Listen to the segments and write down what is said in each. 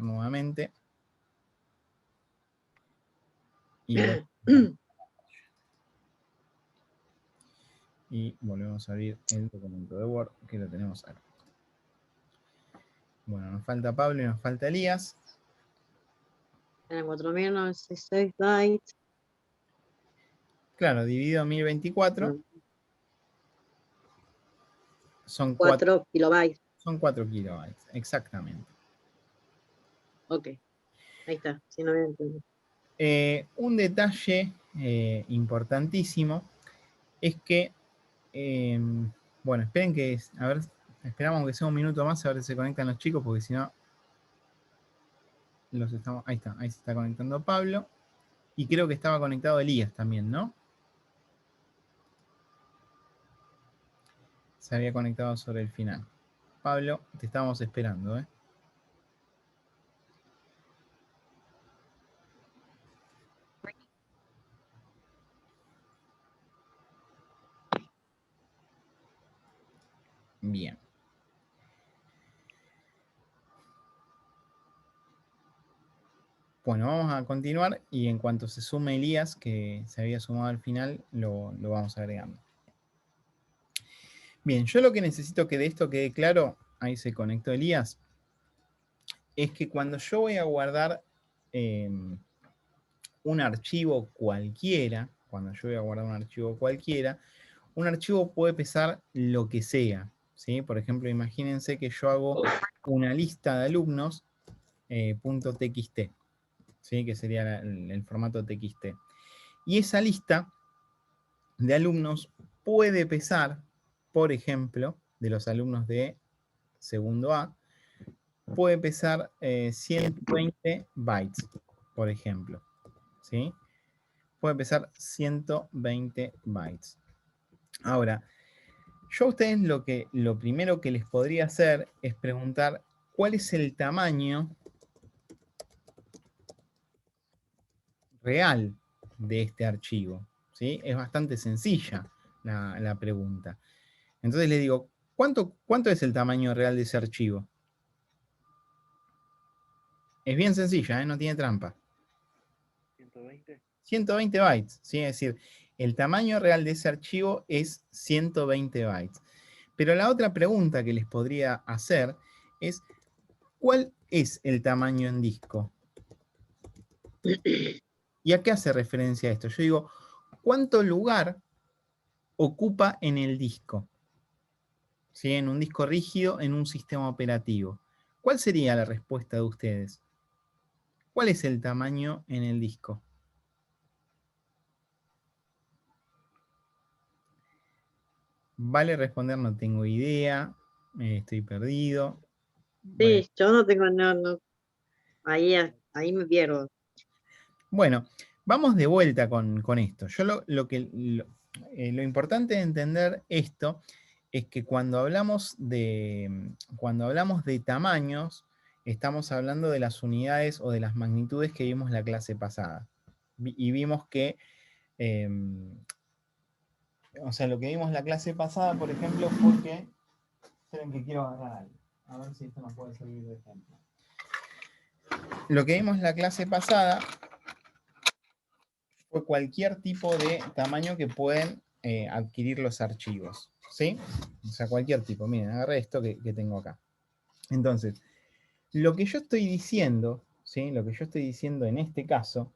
hacer nuevamente. Y volvemos a abrir el documento de Word, que lo tenemos acá. Bueno, nos falta Pablo y nos falta Elías. Eran 4.966 bytes. Claro, dividido en 1024. Son 4 kilobytes. Son 4 kilobytes, exactamente. Ok, ahí está, si no había entendido. Un detalle importantísimo es que, bueno, esperen que, a ver, esperamos que sea un minuto más a ver si se conectan los chicos, porque si no, ahí se está conectando Pablo, y creo que estaba conectado Elías también, ¿no? Se había conectado sobre el final. Pablo, te estábamos esperando, ¿eh? Bien. Bueno, vamos a continuar y en cuanto se sume Elías, que se había sumado al final, lo vamos agregando. Bien, yo lo que necesito que de esto quede claro, ahí se conectó Elías, es que cuando yo voy a guardar un archivo cualquiera, un archivo puede pesar lo que sea, ¿sí? Por ejemplo, imagínense que yo hago una lista de alumnos .txt, ¿sí? Que sería el formato txt. Y esa lista de alumnos puede pesar, por ejemplo, de los alumnos de segundo A, puede pesar 120 bytes, por ejemplo, ¿sí? Puede pesar 120 bytes. Ahora, yo a ustedes lo primero que les podría hacer es preguntar cuál es el tamaño real de este archivo, ¿sí? Es bastante sencilla la pregunta. Entonces les digo, ¿cuánto es el tamaño real de ese archivo? Es bien sencilla, ¿eh? No tiene trampa. 120. 120 bytes, ¿sí? Es decir, el tamaño real de ese archivo es 120 bytes. Pero la otra pregunta que les podría hacer es, ¿cuál es el tamaño en disco? ¿Y a qué hace referencia esto? Yo digo, ¿cuánto lugar ocupa en el disco? ¿Sí? En un disco rígido, en un sistema operativo. ¿Cuál sería la respuesta de ustedes? ¿Cuál es el tamaño en el disco? Vale responder, no tengo idea, estoy perdido. Bueno, Sí, yo no tengo, ahí me pierdo. bueno, vamos de vuelta con esto. Yo lo importante de entender esto es que cuando hablamos de tamaños, estamos hablando de las unidades o de las magnitudes que vimos la clase pasada. Y vimos que, o sea, lo que vimos la clase pasada, por ejemplo, fue que, esperen que quiero agarrar algo, a ver si esto nos puede servir de ejemplo. Lo que vimos la clase pasada fue cualquier tipo de tamaño que pueden adquirir los archivos, ¿sí? O sea, cualquier tipo. Miren, agarré esto que tengo acá. Entonces, lo que yo estoy diciendo, ¿sí? Lo que yo estoy diciendo en este caso,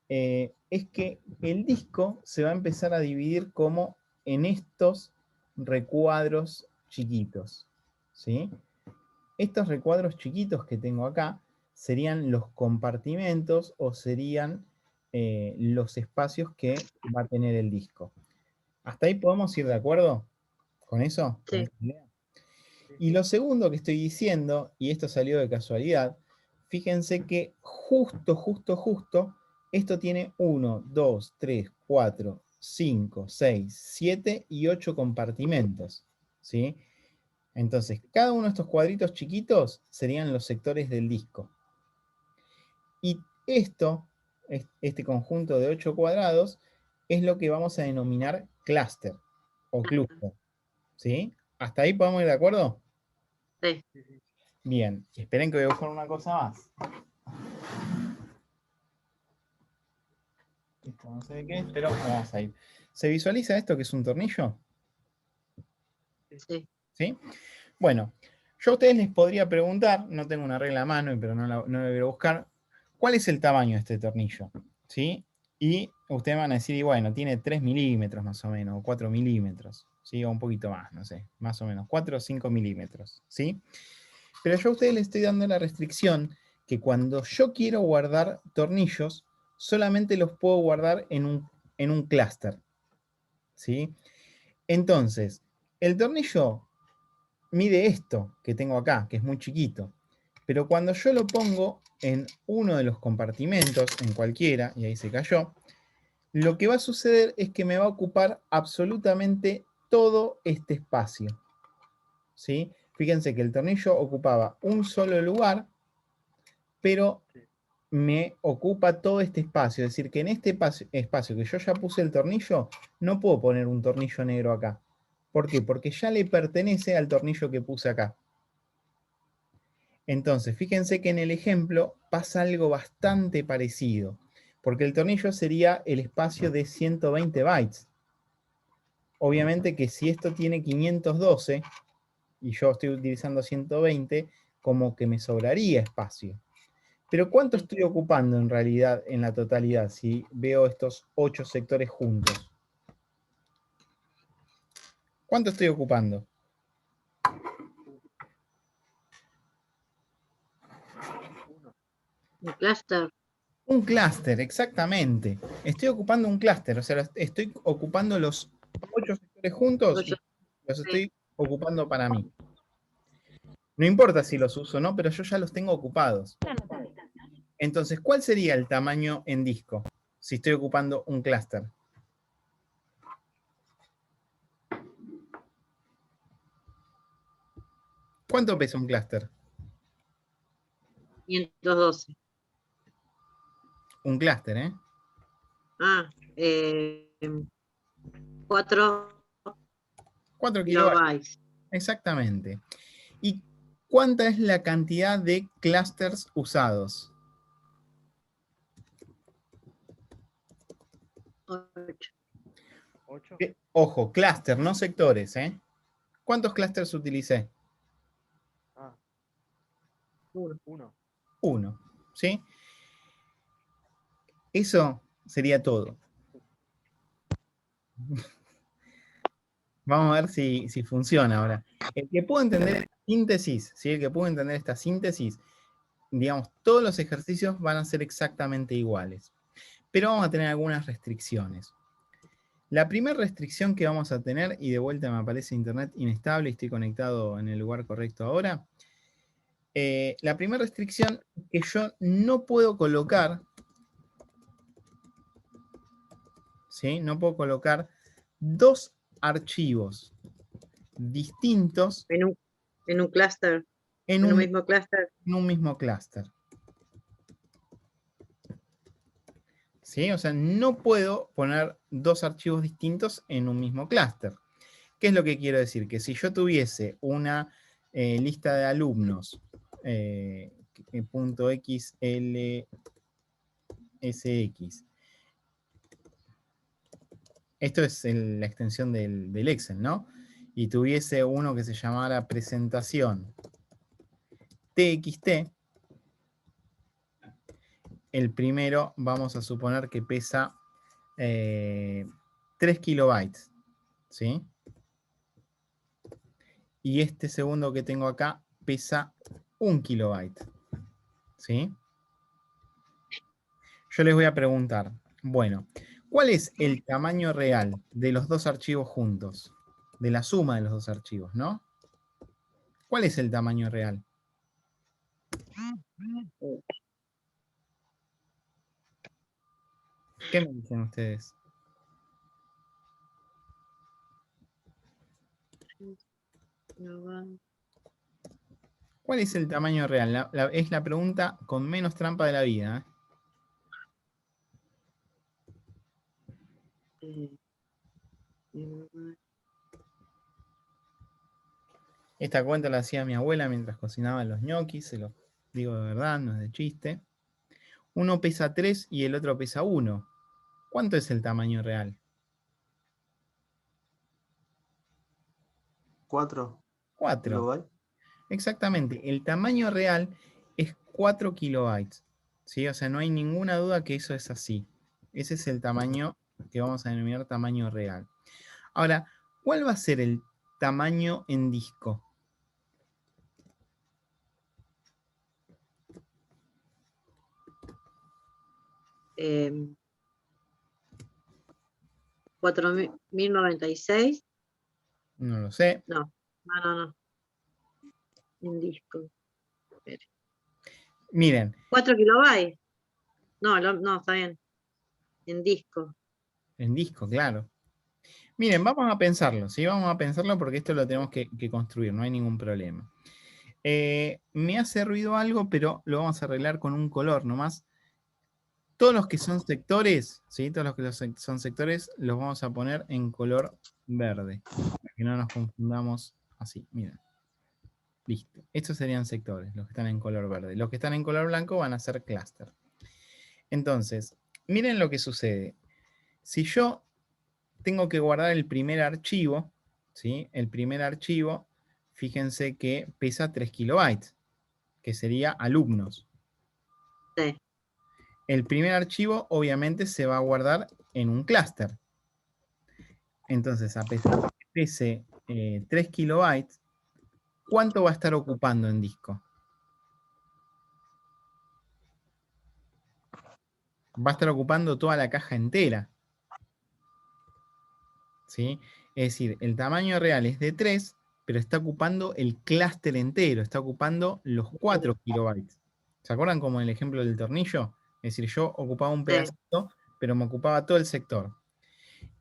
es que el disco se va a empezar a dividir como en estos recuadros chiquitos, ¿sí? Estos recuadros chiquitos que tengo acá serían los compartimentos o serían los espacios que va a tener el disco. ¿Hasta ahí podemos ir de acuerdo con eso? ¿Con Sí. esa idea? Y lo segundo que estoy diciendo, y esto salió de casualidad, fíjense que justo, esto tiene 1, 2, 3, 4, 5, 6, 7 y 8 compartimentos, ¿sí? Entonces, cada uno de estos cuadritos chiquitos serían los sectores del disco. Y este conjunto de 8 cuadrados, es lo que vamos a denominar clúster o clúster, ¿sí? ¿Hasta ahí podemos ir de acuerdo? Sí. Bien, esperen que voy a buscar una cosa más. Esto no sé de qué es, pero vamos a ir. ¿Se visualiza esto que es un tornillo? Sí. ¿Sí? Bueno, yo a ustedes les podría preguntar, no tengo una regla a mano, pero no la voy a buscar, ¿cuál es el tamaño de este tornillo? ¿Sí? Y ustedes van a decir, y bueno, tiene 3 milímetros más o menos, o 4 milímetros, ¿sí? O un poquito más, no sé, más o menos, 4 o 5 milímetros, ¿sí? Pero yo a ustedes les estoy dando la restricción que cuando yo quiero guardar tornillos, solamente los puedo guardar en un clúster, ¿sí? Entonces, el tornillo mide esto que tengo acá, que es muy chiquito. Pero cuando yo lo pongo en uno de los compartimentos, en cualquiera, y ahí se cayó, lo que va a suceder es que me va a ocupar absolutamente todo este espacio. ¿Sí? Fíjense que el tornillo ocupaba un solo lugar, pero Sí. me ocupa todo este espacio. Es decir, que en este espacio que yo ya puse el tornillo, no puedo poner un tornillo negro acá. ¿Por qué? Porque ya le pertenece al tornillo que puse acá. Entonces, fíjense que en el ejemplo pasa algo bastante parecido, porque el tornillo sería el espacio de 120 bytes. Obviamente que si esto tiene 512 y yo estoy utilizando 120, como que me sobraría espacio. Pero ¿cuánto estoy ocupando en realidad en la totalidad si veo estos 8 sectores juntos? ¿Cuánto estoy ocupando? Uno. Un clúster. Un clúster, exactamente. Estoy ocupando un clúster, o sea, estoy ocupando los 8 sectores juntos y Ocho. los Sí. estoy ocupando para mí. No importa si los uso o no, pero yo ya los tengo ocupados. Entonces, ¿cuál sería el tamaño en disco si estoy ocupando un clúster? ¿Cuánto pesa un clúster? 512. Un clúster, ¿eh? Ah, 4 4 kilobytes. kilobytes. Exactamente. ¿Y cuánta es la cantidad de clústeres usados? 8. 8. Ojo, clúster, no sectores, ¿eh? ¿Cuántos clústeres utilicé? Ah, 1. 1. Uno, ¿sí? Eso sería todo. Vamos a ver si funciona ahora. El que pudo entender esta síntesis, ¿sí? El que pudo entender esta síntesis, digamos, todos los ejercicios van a ser exactamente iguales. Pero vamos a tener algunas restricciones. La primera restricción que vamos a tener, y de vuelta me aparece internet inestable y estoy conectado en el lugar correcto ahora. La primera restricción es que yo no puedo colocar, ¿sí? No puedo colocar dos archivos distintos En un clúster. en En un un, mismo clúster. en un mismo clúster. ¿Sí? O sea, no puedo poner dos archivos distintos en un mismo clúster. ¿Qué es lo que quiero decir? Que si yo tuviese una lista de alumnos .xlsx, esto es la extensión del Excel, ¿no? Y tuviese uno que se llamara presentación txt, el primero vamos a suponer que pesa 3 kilobytes, ¿sí? Y este segundo que tengo acá pesa 1 kilobyte, ¿sí? Yo les voy a preguntar, bueno, ¿cuál es el tamaño real de los dos archivos juntos? De la suma de los dos archivos, ¿no? ¿Cuál es el tamaño real? ¿Qué me dicen ustedes? ¿Cuál es el tamaño real? Es la pregunta con menos trampa de la vida. Esta cuenta la hacía mi abuela mientras cocinaba los ñoquis, se lo digo de verdad, no es de chiste. Uno pesa 3 y el otro pesa 1. ¿Cuánto es el tamaño real? 4 4. kilobytes. Exactamente. El tamaño real es 4 kilobytes. ¿Sí? O sea, no hay ninguna duda que eso es así. Ese es el tamaño que vamos a denominar tamaño real. Ahora, ¿cuál va a ser el tamaño en disco? Eh, 4096. No lo sé. No, no. En disco. Miren, 4 kilobytes. No, está bien. En disco. en disco, claro. Miren, vamos a pensarlo, ¿sí? Vamos a pensarlo porque esto lo tenemos que construir, no hay ningún problema. Me hace ruido algo, pero lo vamos a arreglar con un color nomás. Todos los que son sectores, ¿sí? Todos los que son sectores los vamos a poner en color verde, para que no nos confundamos así, miren. Listo. Estos serían sectores, los que están en color verde. Los que están en color blanco van a ser clúster. Entonces, miren lo que sucede. Si yo tengo que guardar el primer archivo, ¿sí? El primer archivo, fíjense que pesa 3 kilobytes, que sería alumnos. Sí. El primer archivo obviamente se va a guardar en un clúster. Entonces, a pesar de que pese 3 kilobytes, ¿cuánto va a estar ocupando en disco? Va a estar ocupando toda la caja entera. ¿Sí? Es decir, el tamaño real es de 3, pero está ocupando el clúster entero, está ocupando los 4 kilobytes. ¿Se acuerdan como en el ejemplo del tornillo? Es decir, yo ocupaba un pedacito, pero me ocupaba todo el sector.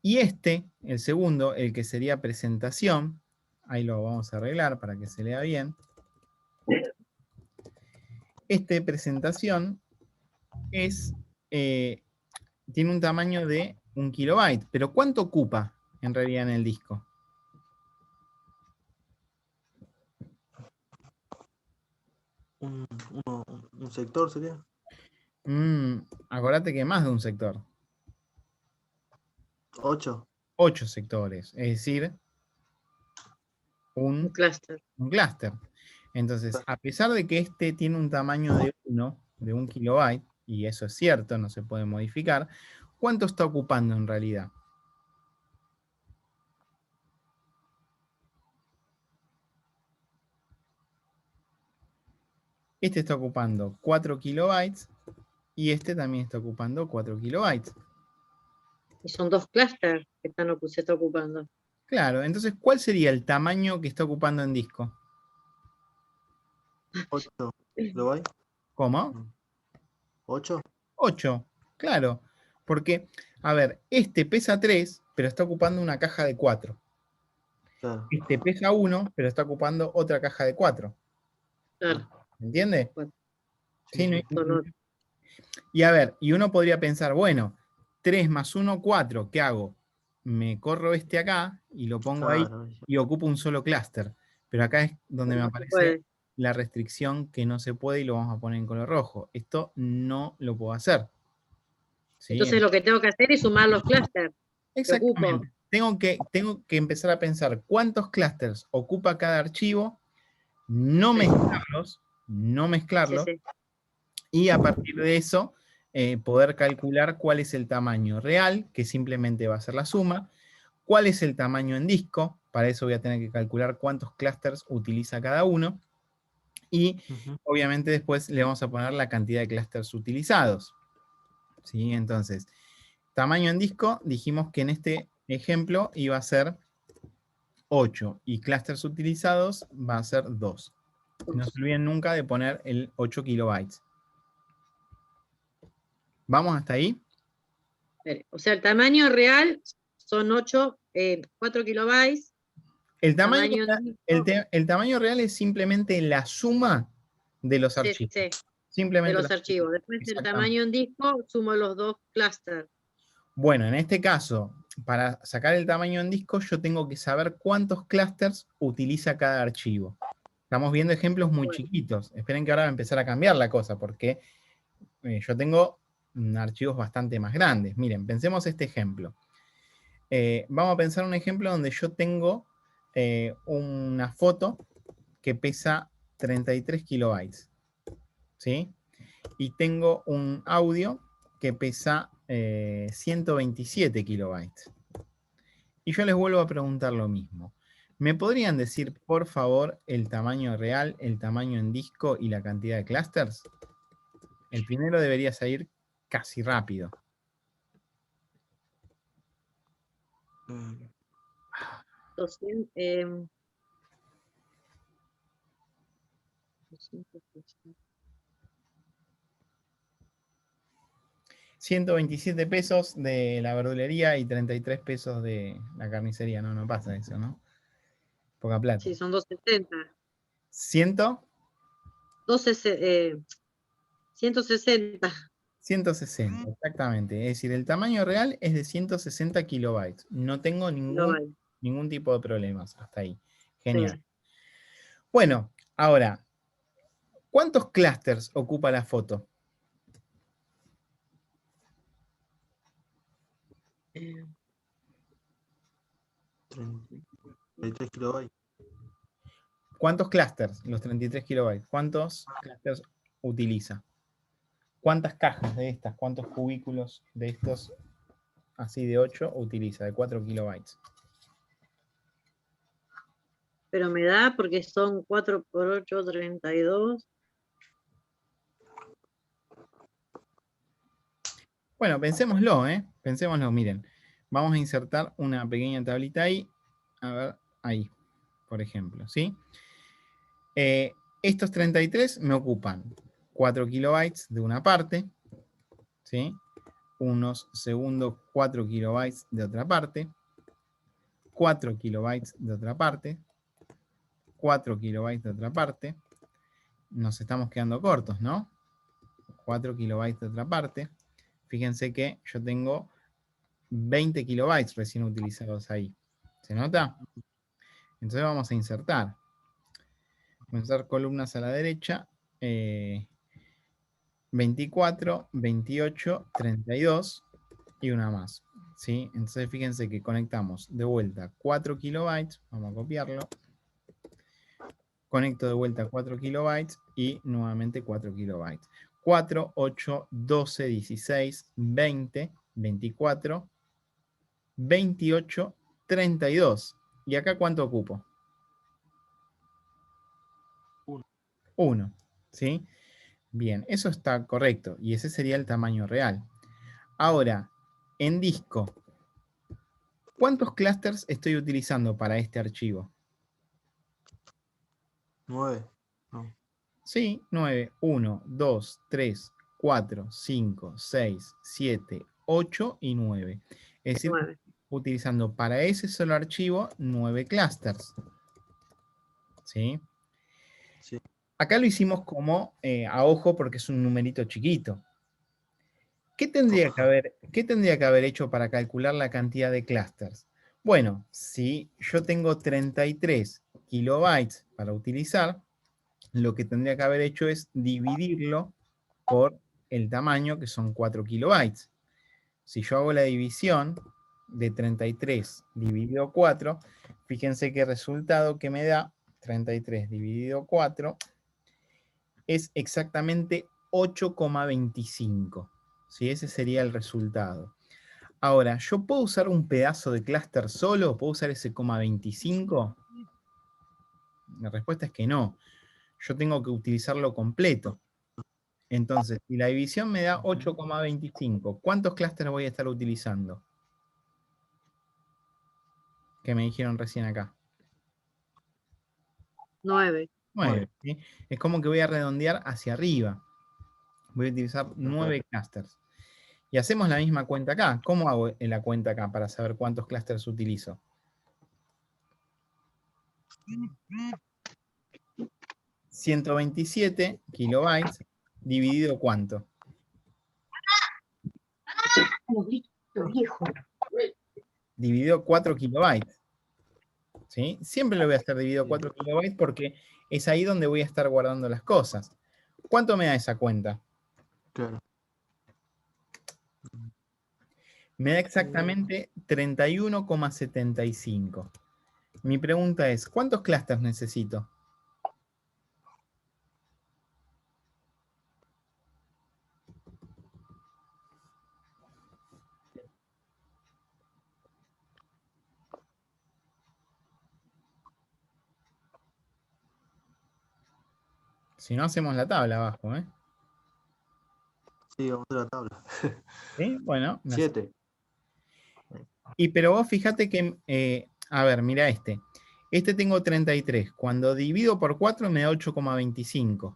Y este, el segundo, el que sería presentación, ahí lo vamos a arreglar para que se lea bien. Este presentación tiene un tamaño de 1 kilobyte, pero ¿cuánto ocupa en realidad en el disco? Un sector sería. Acordate que más de un sector. 8. 8 sectores, es decir, Un un clúster. clúster. Entonces, a pesar de que este tiene un tamaño de 1 kilobyte, y eso es cierto, no se puede modificar, ¿cuánto está ocupando en realidad? Este está ocupando 4 kilobytes y este también está ocupando 4 kilobytes. Y son 2 clústeres que se está ocupando. Claro, entonces, ¿cuál sería el tamaño que está ocupando en disco? 8 kilobytes. ¿Cómo? 8. 8, claro. Porque, a ver, este pesa 3, pero está ocupando una caja de 4. Claro. Este pesa 1, pero está ocupando otra caja de 4. Claro. ¿Entiende? Bueno. Sí, Son 8. y a ver, y uno podría pensar, bueno, 3 más 1, 4, ¿qué hago? Me corro este acá y lo pongo ahí Claro. y ocupo un solo clúster. Pero acá es donde me No se aparece puede. la restricción que no se puede y lo vamos a poner en color rojo. Esto no lo puedo hacer. ¿Sí? Entonces lo que tengo que hacer es sumar los clústeres que ocupo. Exactamente. Tengo que empezar a pensar cuántos clústeres ocupa cada archivo, no mezclarlos, Sí, sí. y a partir de eso poder calcular cuál es el tamaño real, que simplemente va a ser la suma, cuál es el tamaño en disco, para eso voy a tener que calcular cuántos clústeres utiliza cada uno, y obviamente después le vamos a poner la cantidad de clústeres utilizados. ¿Sí? Entonces, tamaño en disco, dijimos que en este ejemplo iba a ser 8 y clústeres utilizados va a ser 2. No se olviden nunca de poner el 8 kilobytes. ¿Vamos hasta ahí? O sea, el tamaño real son 4 kilobytes. El tamaño, Tamaño en disco. el tamaño real es simplemente la suma de los Sí, archivos. sí, de Simplemente los archivos. Después del Exactamente. tamaño en disco, sumo los 2 clústeres. Bueno, en este caso, para sacar el tamaño en disco, yo tengo que saber cuántos clusters utiliza cada archivo. Estamos viendo ejemplos muy chiquitos. Esperen que ahora va a empezar a cambiar la cosa, porque yo tengo archivos bastante más grandes. Miren, pensemos este ejemplo. Vamos a pensar un ejemplo donde yo tengo una foto que pesa 33 kilobytes. ¿Sí? Y tengo un audio que pesa 127 kilobytes. Y yo les vuelvo a preguntar lo mismo. ¿Me podrían decir, por favor, el tamaño real, el tamaño en disco y la cantidad de clusters? El primero debería salir casi rápido. Mm, 200, 260. 127 pesos de la verdulería y 33 pesos de la carnicería. No, no pasa eso, ¿no? Poca plata. Sí, son 260. ¿100? 160. 160, exactamente. Es decir, el tamaño real es de 160 kilobytes. No tengo ningún tipo de problemas hasta ahí. Genial. Sí. Bueno, ahora, ¿cuántos clusters ocupa la foto? Eh, 33 kilobytes. ¿Cuántos clusters? Los 33 kilobytes. ¿Cuántos clusters utiliza? ¿Cuántas cajas de estas? ¿Cuántos cubículos de estos así de 8 utiliza? De 4 kilobytes. Pero me da porque son 4 por 8, 32. Bueno, pensémoslo, ¿eh? Pensémoslo, miren. Vamos a insertar una pequeña tablita ahí. A ver, ahí, por ejemplo, ¿sí? Estos 33 me ocupan 4 kilobytes de una parte, ¿sí? Unos segundos 4 kilobytes de otra parte, 4 kilobytes de otra parte, 4 kilobytes de otra parte. Nos estamos quedando cortos, ¿no? 4 kilobytes de otra parte. Fíjense que yo tengo 20 kilobytes recién utilizados ahí. ¿Se nota? Entonces vamos a insertar. Insertar columnas a la derecha. 24, 28, 32 y una más. ¿Sí? Entonces fíjense que conectamos de vuelta 4 kilobytes. Vamos a copiarlo. Conecto de vuelta 4 kilobytes y nuevamente 4 kilobytes. 4, 8, 12, 16, 20, 24, 28, 32. ¿Y acá cuánto ocupo? 1. ¿Sí? Bien, eso está correcto. Y ese sería el tamaño real. Ahora, en disco, ¿cuántos clusters estoy utilizando para este archivo? 9. No. Sí, 9. 1, 2, 3, 4, 5, 6, 7, 8 y 9. Es decir, 9. utilizando para ese solo archivo 9 clusters. ¿Sí? Sí. Acá lo hicimos como a ojo porque es un numerito chiquito. ¿Qué tendría que haber hecho para calcular la cantidad de clusters? Bueno, si yo tengo 33 kilobytes para utilizar, lo que tendría que haber hecho es dividirlo por el tamaño, que son 4 kilobytes. Si yo hago la división de 33 dividido 4, fíjense que el resultado que me da 33 dividido 4 es exactamente 8,25. ¿Sí? Ese sería el resultado. Ahora, ¿yo puedo usar un pedazo de clúster solo? ¿Puedo usar ese 0,25? La respuesta es que no. Yo tengo que utilizarlo completo. Entonces, si la división me da 8,25, ¿cuántos clústeres voy a estar utilizando? Que me dijeron recién acá. 9. 9. ¿Sí? Es como que voy a redondear hacia arriba. Voy a utilizar 9 clusters. Y hacemos la misma cuenta acá. ¿Cómo hago la cuenta acá para saber cuántos clusters utilizo? ¿127 kilobytes dividido cuánto? dividido 4 kilobytes. ¿Sí? Siempre lo voy a hacer dividido 4 kilobytes porque es ahí donde voy a estar guardando las cosas. ¿Cuánto me da esa cuenta? Claro. Me da exactamente 31,75. Mi pregunta es, ¿cuántos clústeres necesito? Si no, hacemos la tabla abajo, ¿eh? Sí, vamos a hacer la tabla. ¿Sí? Bueno, 7. pero vos fíjate que, a ver, mira este. Este tengo 33. Cuando divido por 4 me da 8,25.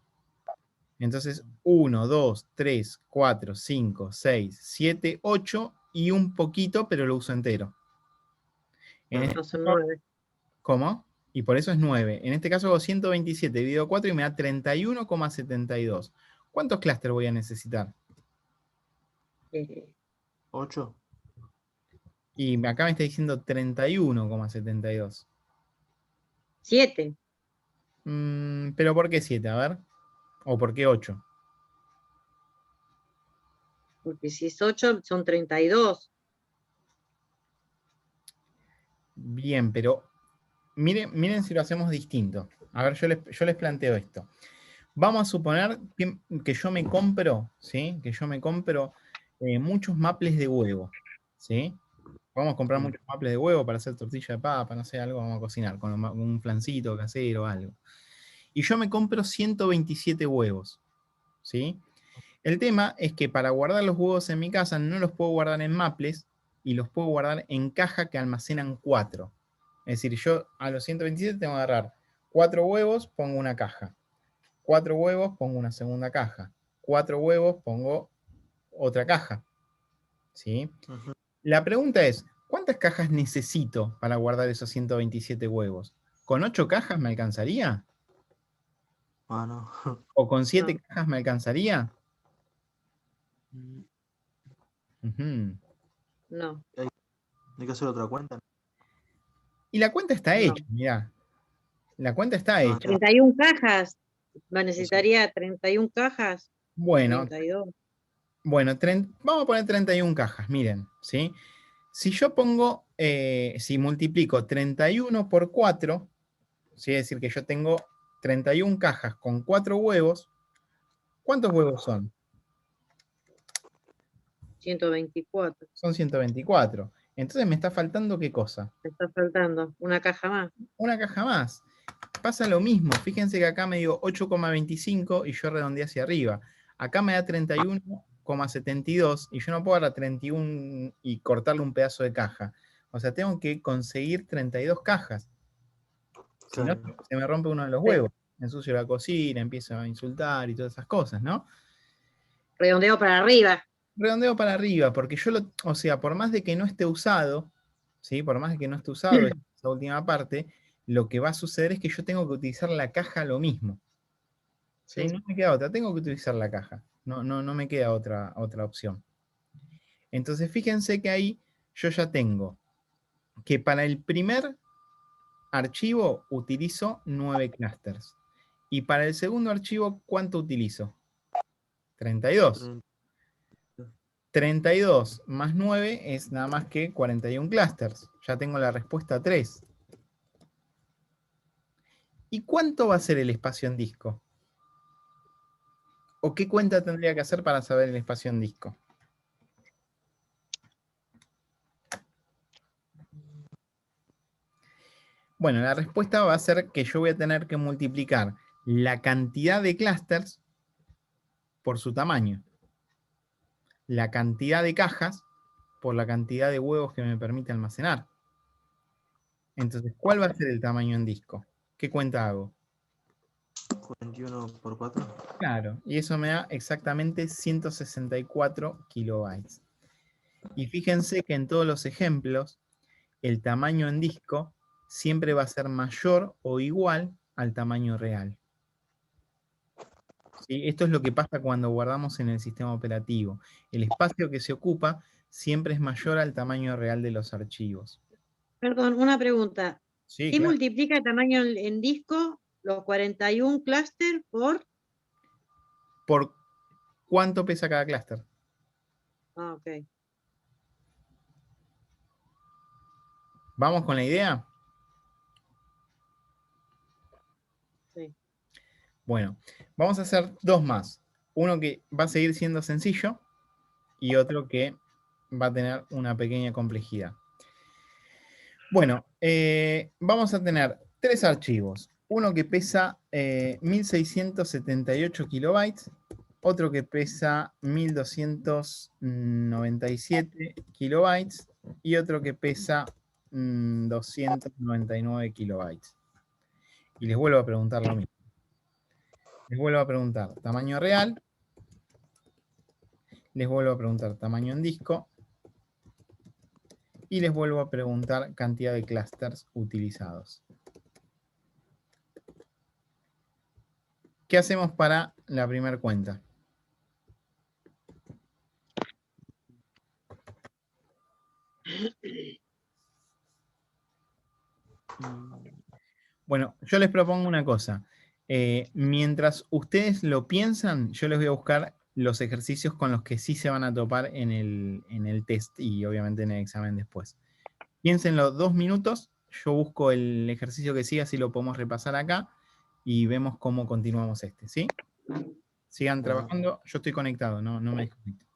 Entonces, 1, 2, 3, 4, 5, 6, 7, 8 y un poquito, pero lo uso entero. En este No, son caso, 9. ¿cómo? Y por eso es 9. En este caso hago 127 dividido 4 y me da 31,72. ¿Cuántos clústeres voy a necesitar? 8. Y acá me está diciendo 31,72. 7. ¿Pero por qué 7? A ver. ¿O por qué 8? Porque si es 8, son 32. Bien, pero miren si lo hacemos distinto. A ver, yo les planteo esto. Vamos a suponer que yo me compro, ¿sí? Que yo me compro muchos maples de huevo, ¿sí? Vamos a comprar muchos maples de huevo para hacer tortilla de papa, no sé, algo vamos a cocinar, con un flancito casero o algo. Y yo me compro 127 huevos, ¿sí? El tema es que para guardar los huevos en mi casa no los puedo guardar en maples y los puedo guardar en caja que almacenan 4. Es decir, yo a los 127 tengo que agarrar 4 huevos, pongo una caja. 4 huevos, pongo una segunda caja. 4 huevos, pongo otra caja. ¿Sí? Ujú. La pregunta es, ¿cuántas cajas necesito para guardar esos 127 huevos? ¿Con 8 cajas me alcanzaría? Ah, no. ¿O con 7 No. cajas me alcanzaría? Ujú. No, Hay que hacer otra cuenta. Y la cuenta está no. hecha, mirá. La cuenta está No, hecha. está. 31 cajas. Necesitaría 31 cajas. Bueno, 32. bueno, vamos a poner 31 cajas, miren, ¿sí? Si yo pongo, si multiplico 31 por 4, ¿sí? Es decir, que yo tengo 31 cajas con 4 huevos, ¿cuántos huevos son? 124. Son 124. Entonces me está faltando ¿qué cosa? Me está faltando una caja más. Una caja más. Pasa lo mismo, fíjense que acá me dio 8,25 y yo redondeé hacia arriba. Acá me da 31,72 y yo no puedo dar a 31 y cortarle un pedazo de caja. O sea, tengo que conseguir 32 cajas. Si no, Claro. se me rompe uno de los Sí. huevos. Me ensucio la cocina, empiezo a insultar y todas esas cosas, ¿no? Redondeo para arriba. Redondeo para arriba, porque o sea, por más de que no esté usado, ¿sí? Por más de que no esté usado esa última parte, lo que va a suceder es que yo tengo que utilizar la caja lo mismo. ¿Sí? Sí. No me queda otra, tengo que utilizar la caja. No me queda otra opción. Entonces, fíjense que ahí yo ya tengo que para el primer archivo utilizo 9 clusters. Y para el segundo archivo, ¿cuánto utilizo? 32. 32 más 9 es nada más que 41 clusters. Ya tengo la respuesta 3. ¿Y cuánto va a ser el espacio en disco? ¿O qué cuenta tendría que hacer para saber el espacio en disco? Bueno, la respuesta va a ser que yo voy a tener que multiplicar la cantidad de clusters por su tamaño. La cantidad de cajas por la cantidad de huevos que me permite almacenar. Entonces, ¿cuál va a ser el tamaño en disco? ¿Qué cuenta hago? 41 por 4. Claro, y eso me da exactamente 164 kilobytes. Y fíjense que en todos los ejemplos, el tamaño en disco siempre va a ser mayor o igual al tamaño real. ¿sí? Esto es lo que pasa cuando guardamos en el sistema operativo. El espacio que se ocupa siempre es mayor al tamaño real de los archivos. Perdón, una pregunta. Sí, ¿Qué claro. multiplica el tamaño en disco, los 41 clúster por? ¿Por cuánto pesa cada clúster? Ah, ok. ¿Vamos con la idea? Sí. Bueno, vamos a hacer dos más. Uno que va a seguir siendo sencillo y otro que va a tener una pequeña complejidad. Bueno, vamos a tener tres archivos. Uno que pesa 1678 kilobytes, otro que pesa 1297 kilobytes y otro que pesa 299 kilobytes. Y les vuelvo a preguntar lo mismo. Les vuelvo a preguntar tamaño real, les vuelvo a preguntar tamaño en disco y les vuelvo a preguntar cantidad de clusters utilizados. ¿Qué hacemos para la primera cuenta? Bueno, yo les propongo una cosa. Mientras ustedes lo piensan, yo les voy a buscar los ejercicios con los que sí se van a topar en el test y obviamente en el examen después. Piénsenlo 2 minutos, yo busco el ejercicio que siga, así lo podemos repasar acá y vemos cómo continuamos este, ¿sí? Sigan trabajando, yo estoy conectado, no me desconecto.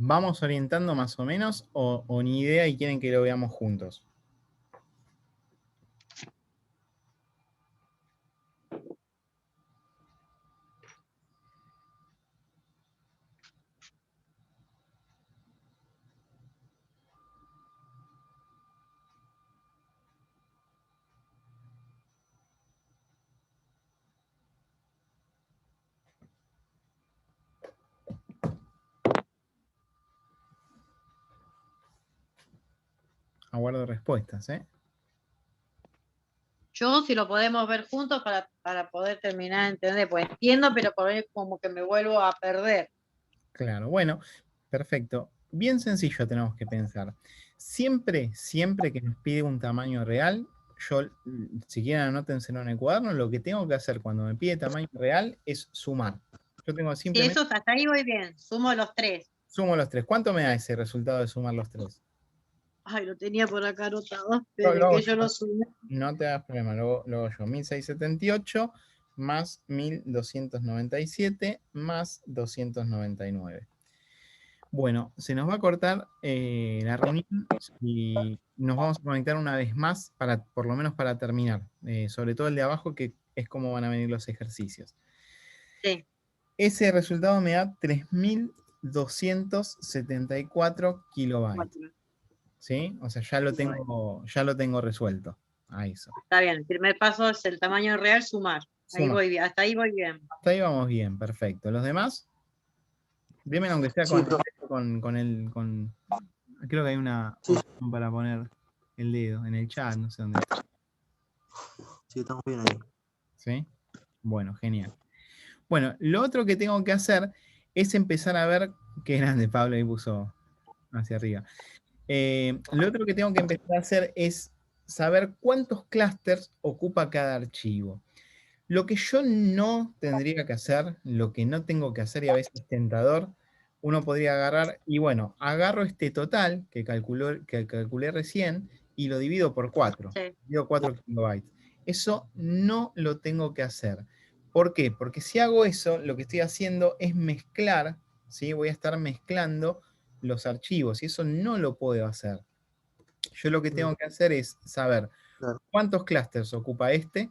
¿Vamos orientando más o menos o ni idea y quieren que lo veamos juntos? Aguardo respuestas, ¿eh? Yo, si lo podemos ver juntos para poder terminar de entender, pues entiendo, pero por ahí como que me vuelvo a perder. Claro, bueno, perfecto. Bien sencillo tenemos que pensar. Siempre que nos pide un tamaño real, yo, si quieren anótenselo en el cuaderno, lo que tengo que hacer cuando me pide tamaño real es sumar. Yo tengo Si simplemente, eso hasta ahí voy bien, sumo los tres. sumo los tres. ¿Cuánto me da ese resultado de sumar los tres? Ay, lo tenía por acá anotado. Lo Desde hago que yo yo. lo subí. No te das problema, lo hago yo. 1678 más 1297 más 299. Bueno, se nos va a cortar la reunión y nos vamos a conectar una vez más, por lo menos para terminar. Sobre todo el de abajo, que es cómo van a venir los ejercicios. Sí. Ese resultado me da 3274 kilobytes. ¿Sí? O sea, ya lo tengo resuelto a eso. Está bien, el primer paso es el tamaño real, sumar. Ahí Suma. voy bien, hasta ahí voy bien. Hasta ahí vamos bien, perfecto. ¿Los demás? Dime aunque sea Sí, profe. creo que hay una Sí. opción para poner el dedo en el chat, no sé dónde está. Sí, estamos bien ahí. ¿Sí? Bueno, genial. Bueno, lo otro que tengo que hacer es empezar a ver, qué grande Pablo ahí puso hacia arriba. Lo otro que tengo que empezar a hacer es saber cuántos clústeres ocupa cada archivo. Lo que yo no tendría que hacer, lo que no tengo que hacer y a veces es tentador, uno podría agarrar y bueno, agarro este total que calculé recién y lo divido por 4. Sí. Divido 4 kilobytes. Eso no lo tengo que hacer. ¿Por qué? Porque si hago eso, lo que estoy haciendo es mezclar, ¿sí? Voy a estar mezclando los archivos y eso no lo puedo hacer. Yo lo que tengo que hacer es saber Claro. cuántos clústeres ocupa este,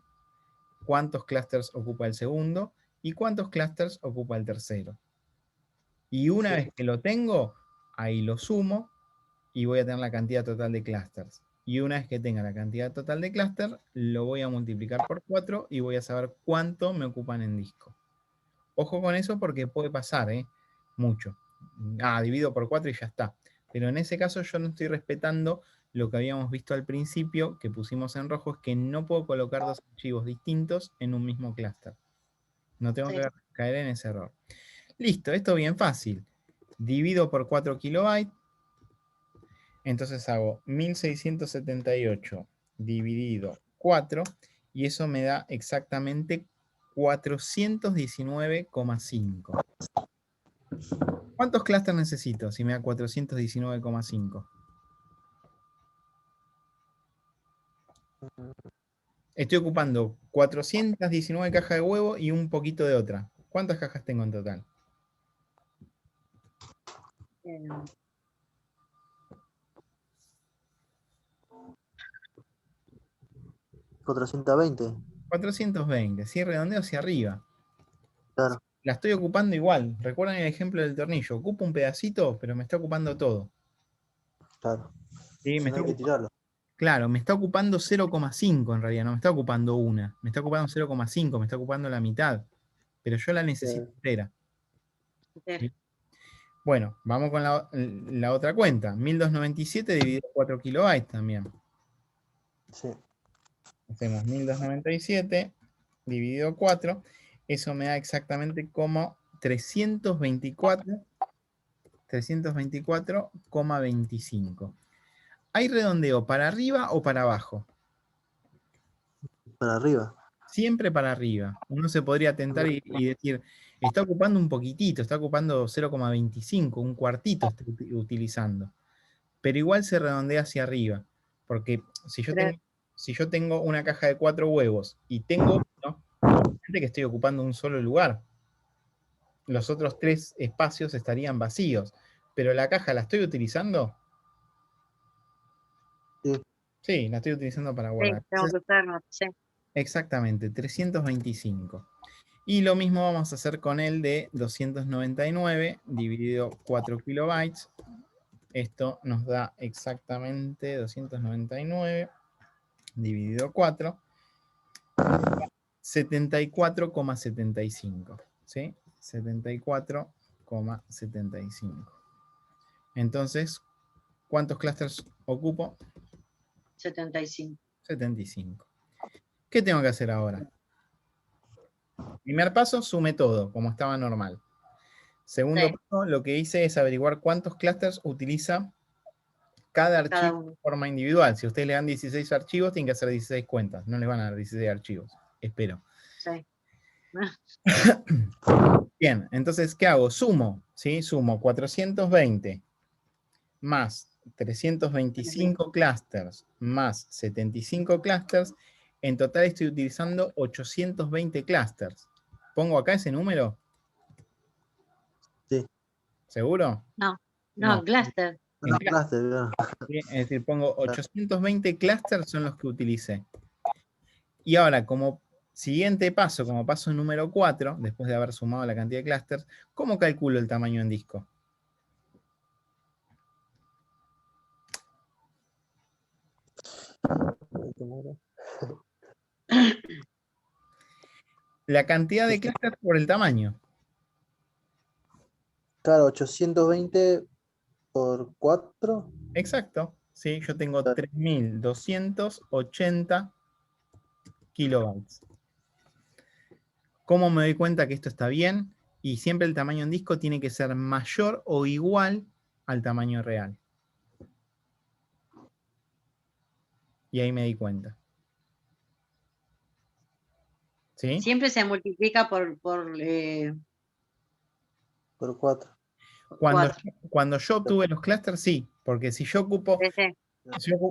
cuántos clústeres ocupa el segundo y cuántos clústeres ocupa el tercero. Y una vez que lo tengo, ahí lo sumo y voy a tener la cantidad total de clústeres. Y una vez que tenga la cantidad total de clústeres, lo voy a multiplicar por 4 y voy a saber cuánto me ocupan en disco. Ojo con eso porque puede pasar, mucho. Divido por 4 y ya está. Pero en ese caso yo no estoy respetando lo que habíamos visto al principio, que pusimos en rojo, es que no puedo colocar dos archivos distintos en un mismo clúster. No tengo que caer en ese error. Listo, esto es bien fácil. Divido por 4 kilobytes. Entonces hago 1678 dividido 4 y eso me da exactamente 419,5. ¿Cuántos clústeres necesito si me da 419,5? Estoy ocupando 419 cajas de huevo y un poquito de otra. ¿Cuántas cajas tengo en total? 420. 420, ¿sí? Redondeo hacia arriba. Claro. La estoy ocupando igual. Recuerden el ejemplo del tornillo. Ocupo un pedacito, pero me está ocupando todo. Claro. ¿Sí? Si no hay que tirarlo. Claro, me está ocupando 0,5 en realidad, no me está ocupando una. Me está ocupando 0,5, me está ocupando la mitad. Pero yo la necesito entera. ¿Sí? Bueno, vamos con la otra cuenta. 1297 dividido 4 kilobytes también. Sí. Hacemos 1297 dividido 4. Eso me da exactamente como 324,25. ¿Hay redondeo para arriba o para abajo? Para arriba. Siempre para arriba. Uno se podría tentar y decir, está ocupando un poquitito, está ocupando 0,25, un cuartito está utilizando. Pero igual se redondea hacia arriba. Porque si yo tengo una caja de 4 huevos y tengo uno, obviamente que estoy ocupando un solo lugar. Los otros 3 espacios estarían vacíos. Pero la caja, ¿la estoy utilizando? Sí. Sí, la estoy utilizando para guardar. Sí, tengo que usarlo, sí. Exactamente, 325. Y lo mismo vamos a hacer con el de 299 dividido 4 kilobytes. Esto nos da exactamente 299 dividido 4. 74,75. ¿Sí? 74,75. Entonces, ¿cuántos clústeres ocupo? 75. 75. ¿Qué tengo que hacer ahora? Primer paso, sume todo, como estaba normal. Segundo paso, lo que hice es averiguar cuántos clústeres utiliza cada archivo de forma individual. Si ustedes le dan 16 archivos, tienen que hacer 16 cuentas. No les van a dar 16 archivos. Espero. Sí. Bien, entonces, ¿qué hago? Sumo, ¿sí? Sumo 420 más 325 clusters más 75 clusters, en total estoy utilizando 820 clusters. ¿Pongo acá ese número? Sí. ¿Seguro? No, No. cluster. No, cluster, claro. ¿Sí? Es decir, pongo 820 clusters son los que utilicé. Y ahora, como siguiente paso, como paso número 4, después de haber sumado la cantidad de clusters, ¿cómo calculo el tamaño en disco? La cantidad de clusters por el tamaño. Claro, 820 por 4. Exacto. Sí, yo tengo 3280 kilobytes. ¿Cómo me doy cuenta que esto está bien? Y siempre el tamaño en disco tiene que ser mayor o igual al tamaño real. Y ahí me di cuenta. ¿Sí? Siempre se multiplica por Por 4. Cuando, 4. cuando yo obtuve los clusters, sí. Porque si yo ocupo,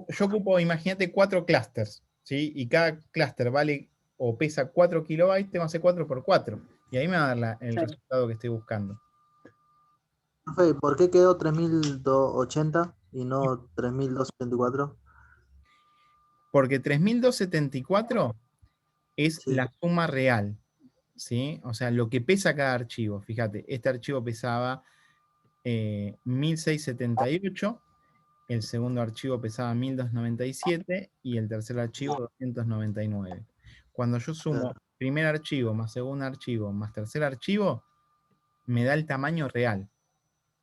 yo ocupo, imagínate, 4 clusters. ¿Sí? Y cada cluster vale o pesa 4 kilobytes, tengo que hacer 4 por 4. Y ahí me va a dar el resultado que estoy buscando. Profe, ¿por qué quedó 3280 y no 3274? Porque 3274 es Sí. la suma real, ¿sí? O sea, lo que pesa cada archivo. Fíjate, este archivo pesaba 1678, el segundo archivo pesaba 1297 y el tercer archivo 299. Cuando yo sumo Claro. primer archivo más segundo archivo más tercer archivo, me da el tamaño real.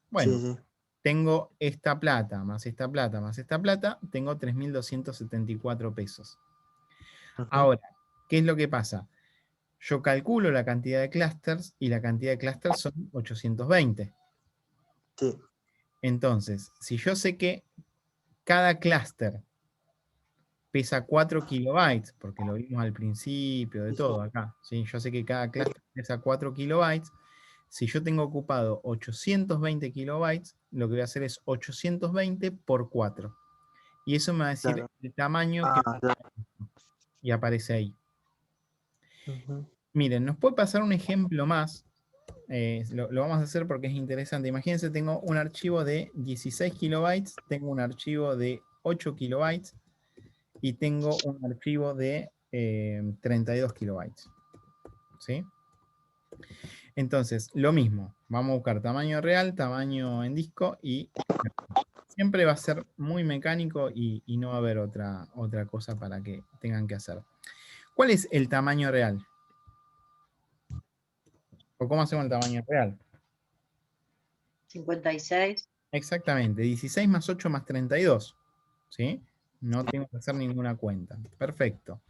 Bueno, Sí, sí. tengo esta plata más esta plata más esta plata, tengo 3.274 pesos. Ujú. Ahora, ¿qué es lo que pasa? Yo calculo la cantidad de clusters y la cantidad de clusters son 820. Sí. Entonces, si yo sé que cada cluster pesa 4 kilobytes, porque lo vimos al principio de Sí, todo acá, ¿sí? Yo sé que cada cluster pesa 4 kilobytes. Si yo tengo ocupado 820 kilobytes, lo que voy a hacer es 820 por 4. Y eso me va a decir claro. el tamaño que Claro. y aparece ahí. Ujú. Miren, nos puede pasar un ejemplo más. Lo vamos a hacer porque es interesante. Imagínense, tengo un archivo de 16 kilobytes, tengo un archivo de 8 kilobytes y tengo un archivo de 32 kilobytes. ¿Sí? Entonces, lo mismo. Vamos a buscar tamaño real, tamaño en disco y siempre va a ser muy mecánico y no va a haber otra cosa para que tengan que hacer. ¿Cuál es el tamaño real? ¿O cómo hacemos el tamaño real? 56. Exactamente, 16 más 8 más 32. ¿Sí? No tengo que hacer ninguna cuenta. Perfecto.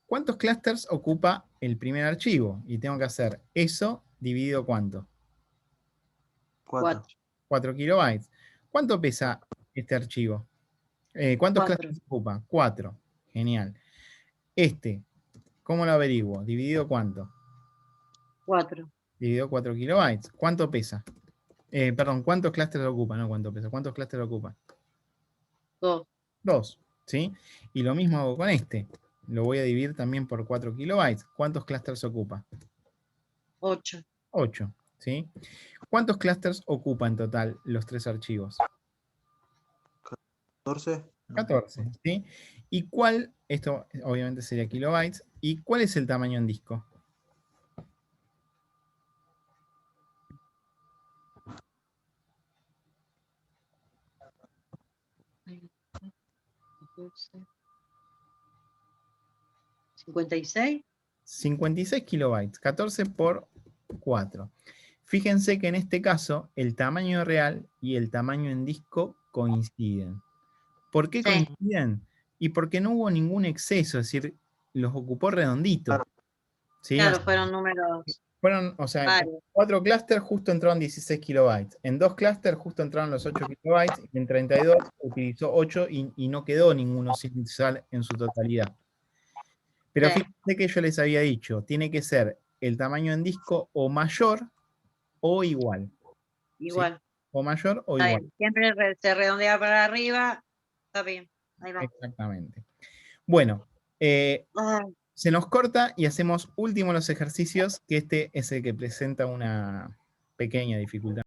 ¿Cuántos clusters ocupa el primer archivo? Y tengo que hacer eso dividido ¿cuánto? 4. 4 kilobytes. ¿Cuánto pesa este archivo? ¿Cuántos 4. clusters ocupa? 4. Genial. Este, ¿cómo lo averiguo? ¿Dividido cuánto? 4. Dividido 4 kilobytes. ¿Cuánto pesa? Perdón, ¿cuántos clusters ocupa? No, ¿cuánto pesa? ¿Cuántos clusters ocupa? 2. 2. ¿Sí? Y lo mismo hago con este. Lo voy a dividir también por 4 kilobytes. ¿Cuántos clusters ocupa? 8. 8. ¿Sí? ¿Cuántos clusters ocupa en total los tres archivos? 14. 14. ¿Sí? ¿Y cuál? Esto obviamente sería kilobytes. ¿Y cuál es el tamaño en disco? ¿56? 56 kilobytes. 14 por 4. Fíjense que en este caso el tamaño real y el tamaño en disco coinciden. ¿Por qué Sí. coinciden? Y porque no hubo ningún exceso, es decir, los ocupó redondito. Claro. ¿Sí? Claro, fueron números O sea, en varios. 4 clusters justo entraron 16 kilobytes. En 2 clusters justo entraron los 8 kilobytes. Y en 32 utilizó 8 y no quedó ninguno sin usar en su totalidad. Pero Sí. fíjense que yo les había dicho, tiene que ser el tamaño en disco o mayor o igual. ¿Sí? Igual. o mayor o Está igual. bien. Siempre se redondea para arriba. Está bien. Ahí va. Exactamente. Bueno, Ay, se nos corta y hacemos último los ejercicios, que este es el que presenta una pequeña dificultad.